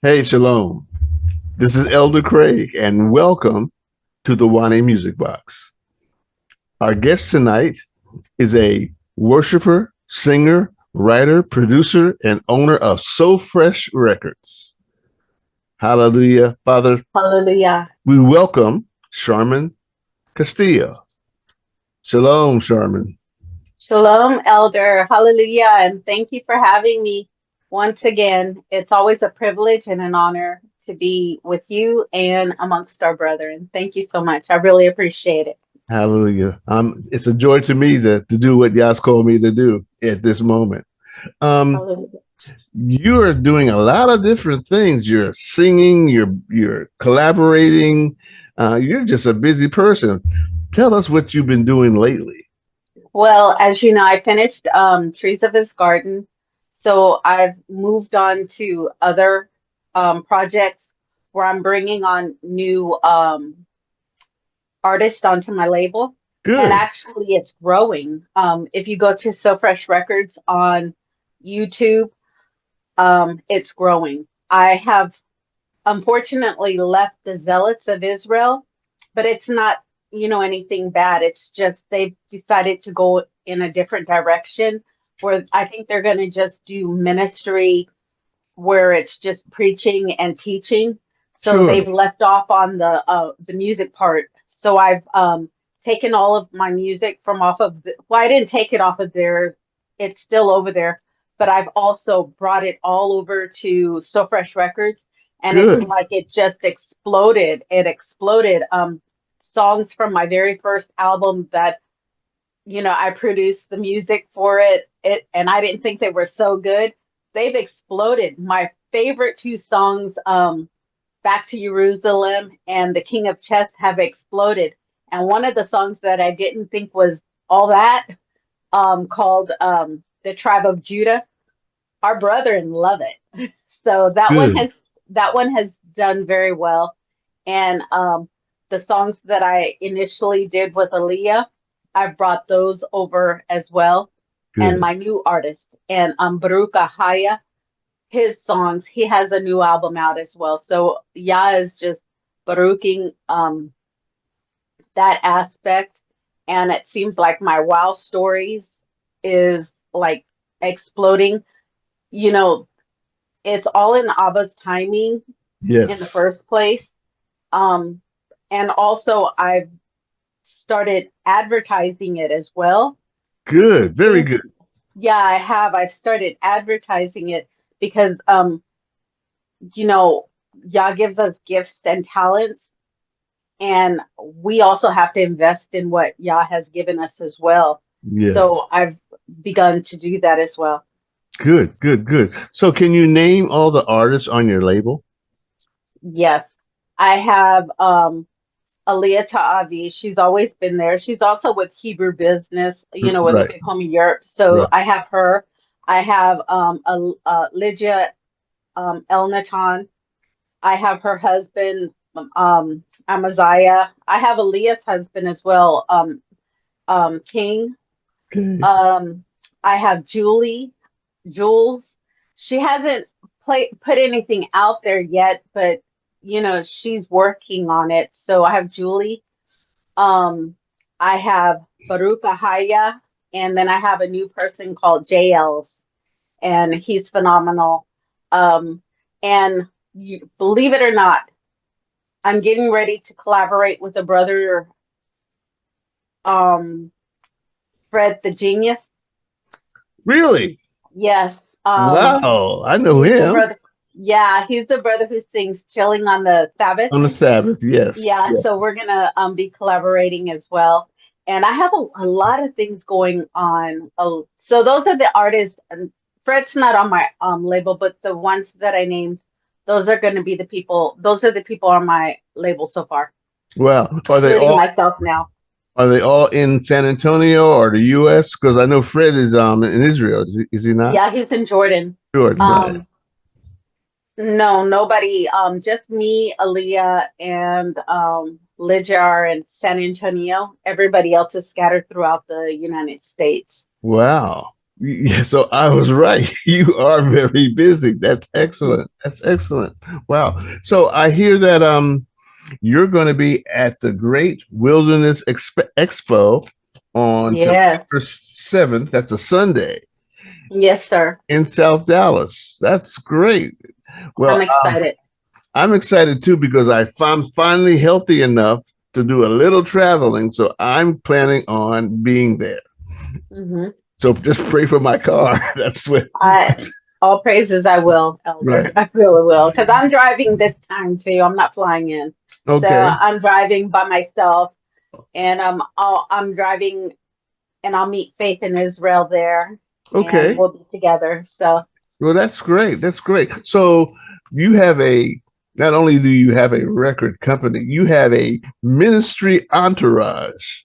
Hey, Shalom. This is Elder Craig, and welcome to the Woni Music Box. Our guest tonight is a worshiper, singer, writer, producer, and owner of So Fresh Records. Hallelujah. Father, Hallelujah. we welcome Sharman Castillo. Shalom, Sharman. Shalom, Elder. Hallelujah. And thank you for having me once again. It's always a privilege and an honor to be with you and amongst our brethren. Thank you so much. I really appreciate it. Hallelujah. It's a joy to me to do what Yah's called me to do at this moment. Um, Hallelujah. you're doing a lot of different things. You're singing, you're collaborating. You're just a busy person. Tell us what you've been doing lately. Well, as you know, I finished Trees of His Garden. So I've moved on to other projects where I'm bringing on new artist onto my label. And Good. actually, it's growing. If you go to So Fresh Records on YouTube, it's growing. I have unfortunately left the Zealots of Israel, but it's not, anything bad. It's just they've decided to go in a different direction where I think they're going to just do ministry where it's just preaching and teaching. So Sure. they've left off on the music part. So I've taken all of my music from off of well, I didn't take it off of there. It's still over there, but I've also brought it all over to So Fresh Records, and it's Good. like it just exploded. It exploded. Songs from my very first album that I produced the music for and I didn't think they were so good. They've exploded. My favorite two songs, Back to Jerusalem and The King of Chess, have exploded. And one of the songs that I didn't think was all that, called The Tribe of Judah, our brethren love it. So Good. that one has done very well. And the songs that I initially did with Aaliyah, I've brought those over as well. And Good. my new artist, and Baruch Ahaya, his songs, he has a new album out as well. So Yah is just Baruching that aspect. And it seems like my wow stories is like exploding. You know, it's all in Abba's timing in the Yes. first place. Um, and also I've started advertising it as well. Good. Very Since, good. yeah, I have. I've started advertising it because you know, Yah gives us gifts and talents, and we also have to invest in what Yah has given us as well. Yes. So I've begun to do that as well. Good. Good. Good. So, can you name all the artists on your label? Yes, I have Aliyah Ta'avi. She's always been there. She's also with Hebrew Business, with a Right. big home in Europe. So Right. I have her. I have Lydia El Natan. I have her husband, Amaziah. I have Aaliyah's husband as well, King. Okay. Um, I have Jules. She hasn't put anything out there yet, but she's working on it. So I have Julie. Um, I have Baruch Ahaya, and then I have a new person called JLs, and he's phenomenal. And believe it or not, I'm getting ready to collaborate with a brother, um, Fred the Genius. Really? Yes, Wow. I know he's the him brother. Yeah, he's the brother who sings "Chilling on the Sabbath." on the Sabbath. Yes. Yeah, Yes. so we're gonna be collaborating as well. And I have a lot of things going on. So those are the artists. And Fred's not on my label, but the ones that I named, those are going to be the people. Those are the people on my label so far, Wow. including myself now. Are they all in San Antonio or the U.S.? Because I know Fred is in Israel. Is he not? Yeah, he's in Jordan. Sure. Right. Um, no, nobody. Just me, Aaliyah, and Lydia are in San Antonio. Everybody else is scattered throughout the United States. Wow. Yeah, so I was right. You are very busy. That's excellent. That's excellent. Wow. So I hear that you're going to be at the Great Wilderness Expo on Yes. September 7th. That's a Sunday Yes, sir. in South Dallas. That's great. I'm Well, excited. I'm excited too because I'm finally healthy enough to do a little traveling. So I'm planning on being there. Hmm. So just pray for my car. That's what. I all praises I will, Elder. Right. I really will. Because I'm driving this time too. I'm not flying in. So Okay. I'm driving by myself and I'm driving and I'll meet Faith in Israel there and Okay. we'll be together. So Well, that's great. That's great. So you have a not only do you have a record company, you have a ministry entourage.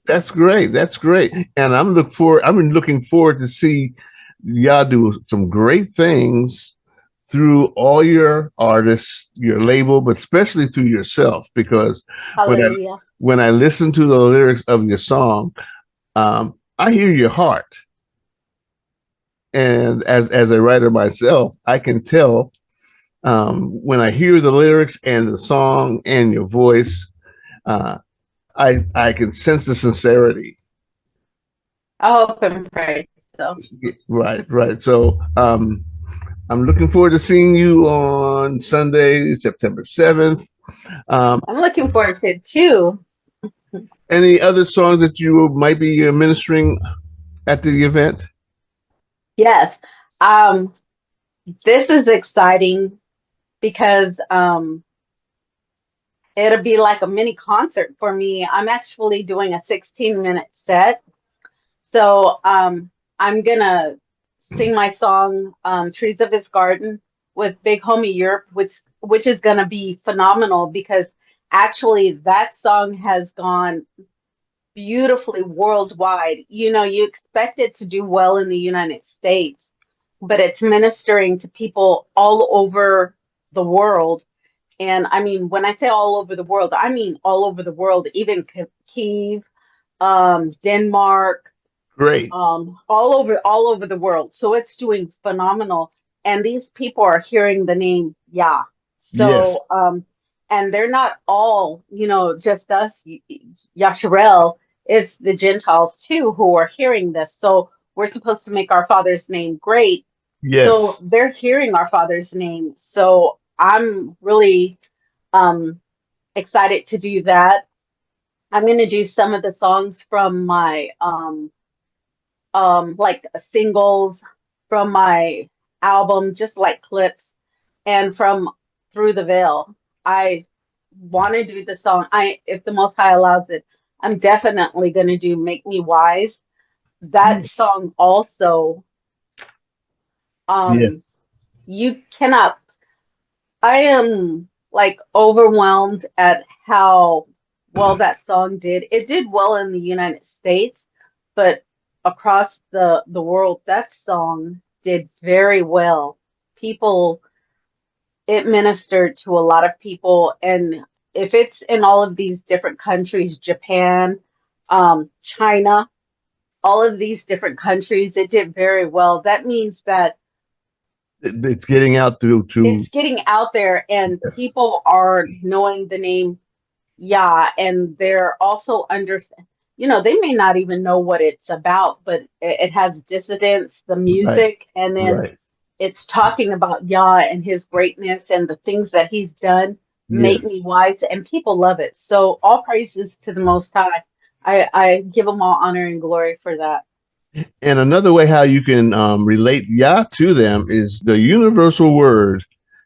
That's great. That's great. And I'm looking forward to see y'all do some great things through all your artists, your label, but especially through yourself. Because when I hallelujah. when I listen to the lyrics of your song, I hear your heart. And as a writer myself, I can tell when I hear the lyrics and the song and your voice, uh, I can sense the sincerity. I hope and pray so. Right, right. So I'm looking forward to seeing you on Sunday, September 7th. Um, I'm looking forward to it too. any other songs that you might be ministering at the event? Yes. Um, this is exciting because it'll be like a mini concert for me. I'm actually doing a 16-minute set. So I'm gonna sing my song "Trees of His Garden" with Big Homie Europe, which is gonna be phenomenal because actually that song has gone beautifully worldwide. You know, you expect it to do well in the United States, but it's ministering to people all over the world. And I mean, when I say all over the world, I mean all over the world, even Kiev, Denmark, Great. all over the world. So it's doing phenomenal. And these people are hearing the name Yah. So Yes. and they're not all, just us, Yasharel. It's the Gentiles too who are hearing this. So we're supposed to make our Father's name great. So Yes. they're hearing our Father's name. So I'm really um excited to do that. I'm going to do some of the songs from my like singles from my album, just like clips, and from Through the Veil. I want to do the song. If the Most High allows it, I'm definitely going to do Make Me Wise. That song also, um, Yes. you cannot. I am like overwhelmed at how well that song did. It did well in the United States, but across the world, that song did very well. People, it ministered to a lot of people, and if it's in all of these different countries, Japan, China, all of these different countries, it did very well. That means that It's getting out to it's getting out there and yes. people are knowing the name Yah, and they're also they may not even know what it's about, but it has dissidents, the Right. music, and then Right. it's talking about Yah and his greatness and the things that he's done make me Yes. wise, and people love it. So all praises to the Most High. I give him all honor and glory for that. And another way how you can relate Yah to them is the universal word,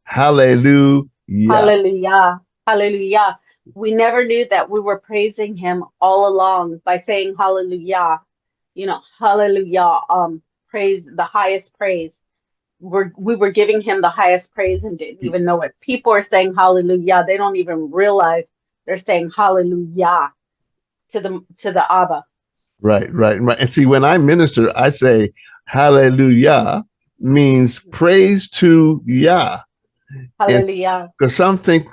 hallelujah. Hallelujah. Hallelujah. We never knew that we were praising him all along by saying hallelujah. Hallelujah. Praise the highest praise. We were giving him the highest praise and didn't even know it. People are saying hallelujah. They don't even realize they're saying hallelujah to the Abba. Right, right, right. And see, when I minister, I say hallelujah means praise to Yah. And Hallelujah. because some think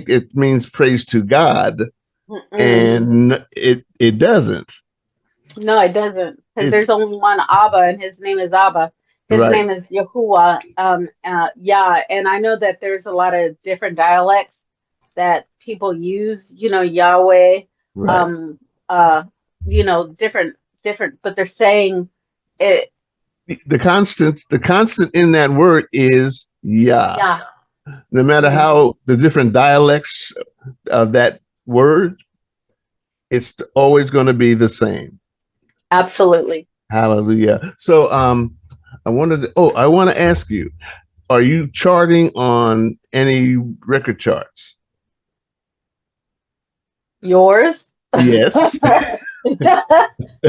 it means praise to God, Mm-mm. and it doesn't. No, it doesn't. because there's only one Abba, and his name is Abba. His right, name is Yahuah. Yeah, and I know that there's a lot of different dialects that people use. Yahweh. right. Um, uh, different, but they're saying it. The constant in that word is Yah. Yeah. No matter Mhm. how the different dialects of that word, it's always going to be the same. Absolutely. Hallelujah. So I want to ask you, are you charting on any record charts? Yours. Yes.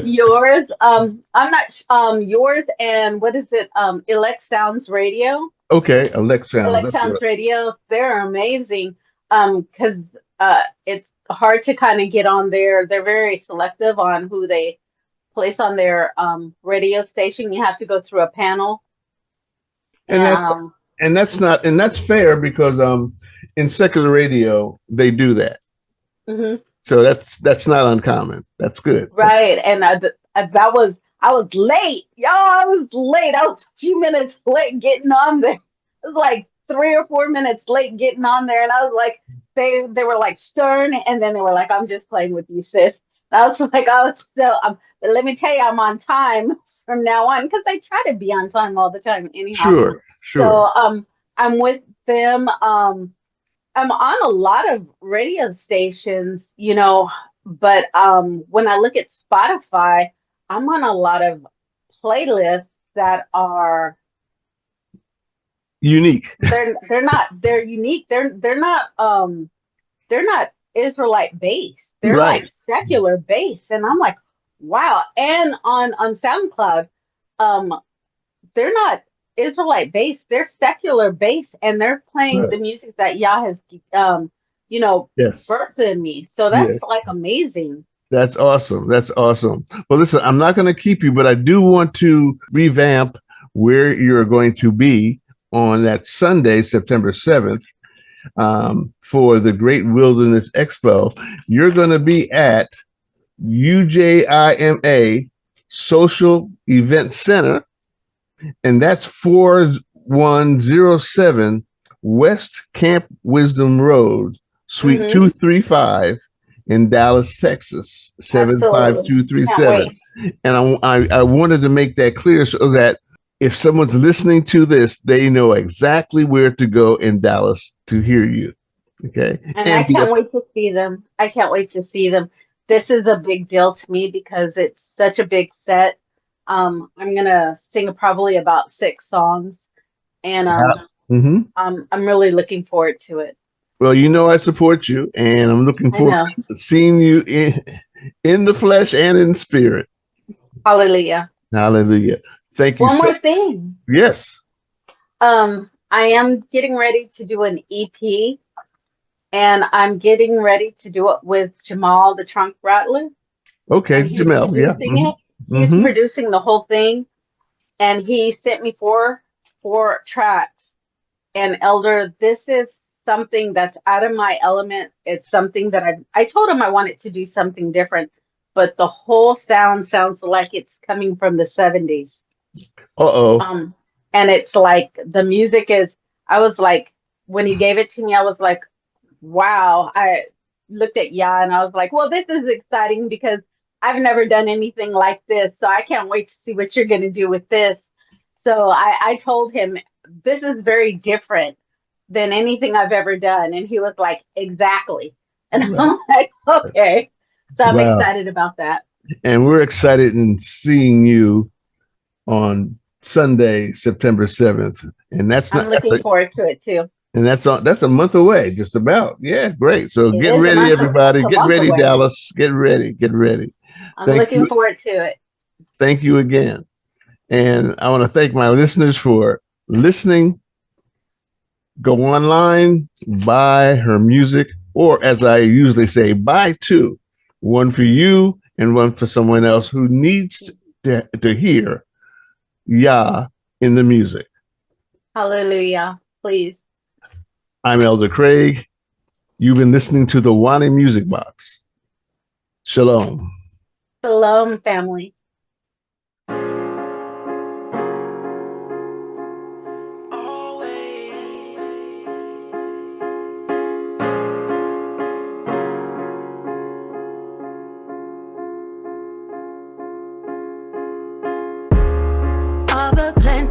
Yours. I'm not. Yours and what is it? Elect Sounds Radio. Okay, Alexa. Elect Sounds Radio. They're amazing. Because it's hard to kind of get on there. They're very selective on who they place on their radio station. You have to go through a panel. And And that's and that's fair because in secular radio they do that. mhm. So that's not uncommon. That's good. Right. And I was late. Y'all, I was late. I was a few minutes late getting on there. It was like 3 or 4 minutes late getting on there. And I was like, they were like stern, and then they were like, I'm just playing with you, sis. And I was like, oh, so but let me tell you, I'm on time from now on because I try to be on time all the time anyhow. Sure, sure. So I'm with them. I'm on a lot of radio stations, but when I look at Spotify, I'm on a lot of playlists that are Unique. they're unique. They're not Israelite based. They're Right. like secular based. And I'm like, wow. And on SoundCloud, um, they're not Israelite based, they're secular based, and they're playing Right. the music that Yah has, Yes. birthed in me. So that's Yes. like amazing. That's awesome. That's awesome. Well, listen, I'm not going to keep you, but I do want to revamp where you're going to be on that Sunday, September 7th, for the Great Wilderness Expo. You're going to be at UJIMA Social Event Center, and that's 4107 West Camp Wisdom Road, Suite Hmm. 235 in Dallas, Texas, Absolutely. Can't 75237. wait. And I wanted to make that clear so that if someone's listening to this, they know exactly where to go in Dallas to hear you. Okay. And I And be a can't wait to see them. I can't wait to see them. This is a big deal to me because it's such a big set. I'm gonna sing probably about 6 songs, and Mhm. I'm really looking forward to it. Well, I support you, and I'm looking I forward know. to seeing you in the flesh and in spirit. Hallelujah. Hallelujah. Thank you One so. more thing. Yes. I am getting ready to do an EP, and I'm getting ready to do it with Jamal the Trunk Rattler, Okay, and he's Jamel. Yeah. producing it. He's Mm-hmm. producing the whole thing, and he sent me four tracks. And Elder, this is something that's out of my element. It's something that I told him I wanted to do something different, but the whole sound sounds like it's coming from the 70s. Uh-oh. Um, and it's like the music is, I was like, when he gave it to me, I was like, wow. I looked at Yah and I was like, well, this is exciting because I've never done anything like this. So I can't wait to see what you're going to do with this. So I told him, this is very different than anything I've ever done. And he was like, exactly. And Right. I'm like, okay. So I'm Wow. excited about that. And we're excited in seeing you on Sunday, September 7th. And I'm looking forward to it too. that's a month away, just about. Yeah, great. So It get is ready, it's everybody. a Get month ready, away. Dallas. Get ready. Get ready. I'm Thank looking you. forward to it. Thank you again. And I want to thank my listeners for listening. Go online, buy her music, or as I usually say, buy two, one for you and one for someone else who needs to hear Yah in the music. Hallelujah. Please. I'm Elder Craig. You've been listening to the Wani Music Box. Shalom. Shalom, family.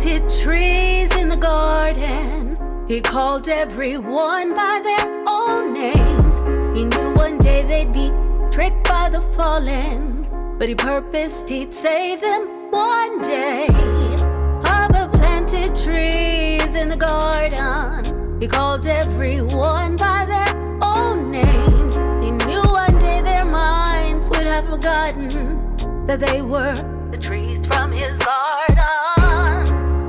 planted trees in the garden. He called everyone by their own names. He knew one day they'd be tricked by the fallen, but he purposed he'd save them one day. Abba planted trees in the garden. He called everyone by their own names. He knew one day their minds would have forgotten that they were the trees from his garden.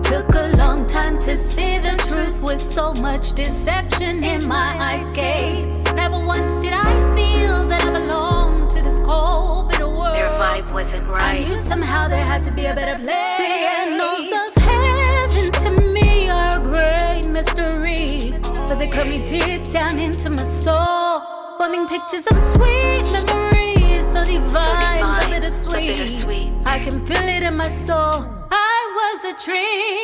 Took a long time to see the truth with so much deception in my eyes gates. Never once did I feel that I belonged to this cold, bitter world. Their vibe wasn't right. I knew somehow there had to be a better place. The annals of heaven to me are a great mystery, but they cut me deep down into my soul, forming pictures of sweet memories, so divine, but bittersweet. I can feel it in my soul. I was a tree.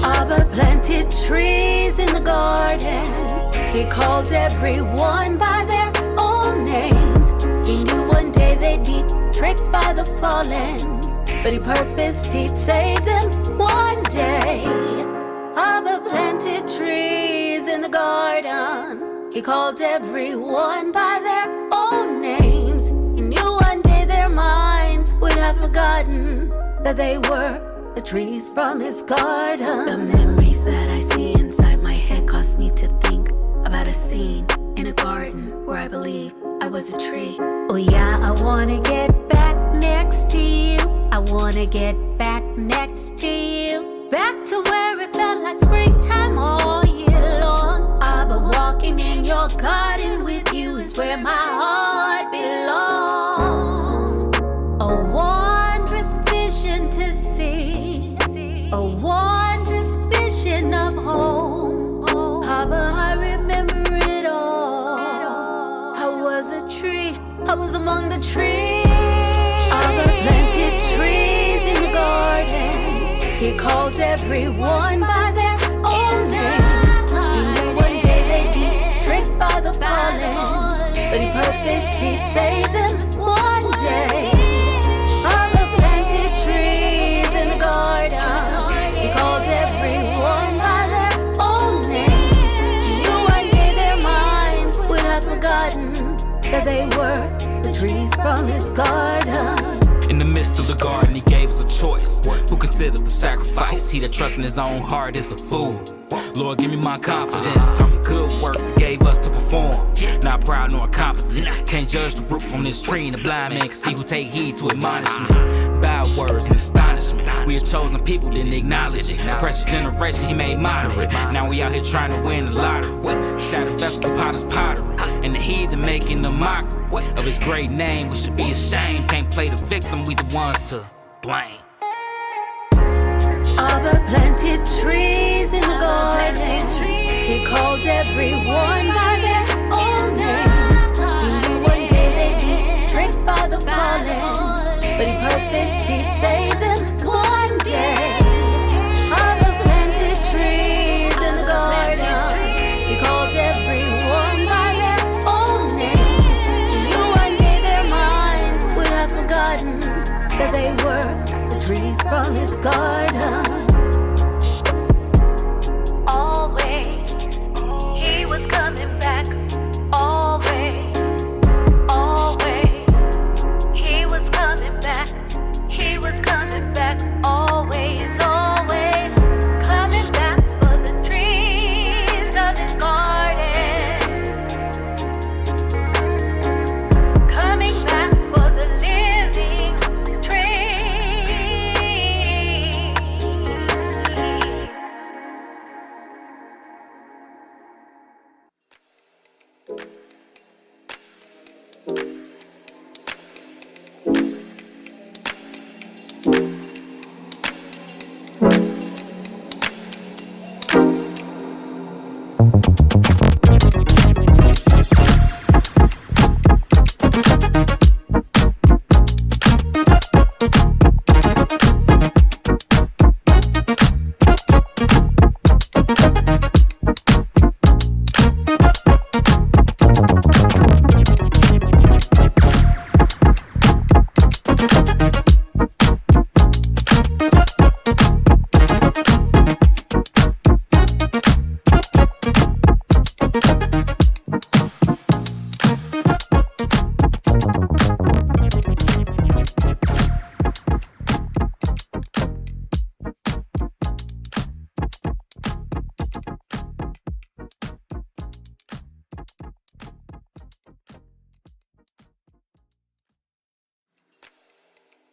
Abba planted trees in the garden. He called everyone by their own names. He knew one day they'd be tricked by the fallen, but he purposed he'd save them one day. Abba planted trees in the garden. He called everyone by their own names. He knew one day their minds would have forgotten that they were the trees from his garden. The memories that I see inside my head cause me to think about a scene in a garden where I believe I was a tree. Oh yeah, I wanna get back next to you. I wanna get back next to you. Back to where it felt like springtime all year long. Abba, walking in your garden with you is where my heart belongs. A wondrous vision to see, a wondrous vision of home. Abba, I remember it all. I was a tree, I was among the trees. Abba planted trees in the garden. He called everyone by their own names. He knew one day they'd be tricked by the fallen, but he purposed he'd save them one day. Abba planted trees in the garden. He called everyone by their own names. He knew one day their minds would have forgotten that they were the trees from his garden. In the midst of the garden, he gave us a choice. Who considered the sacrifice? He that trusts in his own heart is a fool. Lord, give me my confidence. Some good works he gave us to perform. Not proud nor competent. Can't judge the root from this tree, and the blind man can see who take heed to admonishment. Bad words and astonishment. We a chosen people, didn't acknowledge it. Precious generation, he made moderate. Now we out here trying to win the lottery. Shattered vessel, potter's pottery, and the heathen making a mockery of his great name. We should be ashamed. Can't play the victim, we the ones to blame. Abba planted trees in the garden. He called everyone by their own names. He knew one day they'd be tricked by the fallen, but he purposed he'd save them one day. Abba planted trees in the garden. He called everyone by their own names. He knew one day their minds would have forgotten that they were the trees from his garden.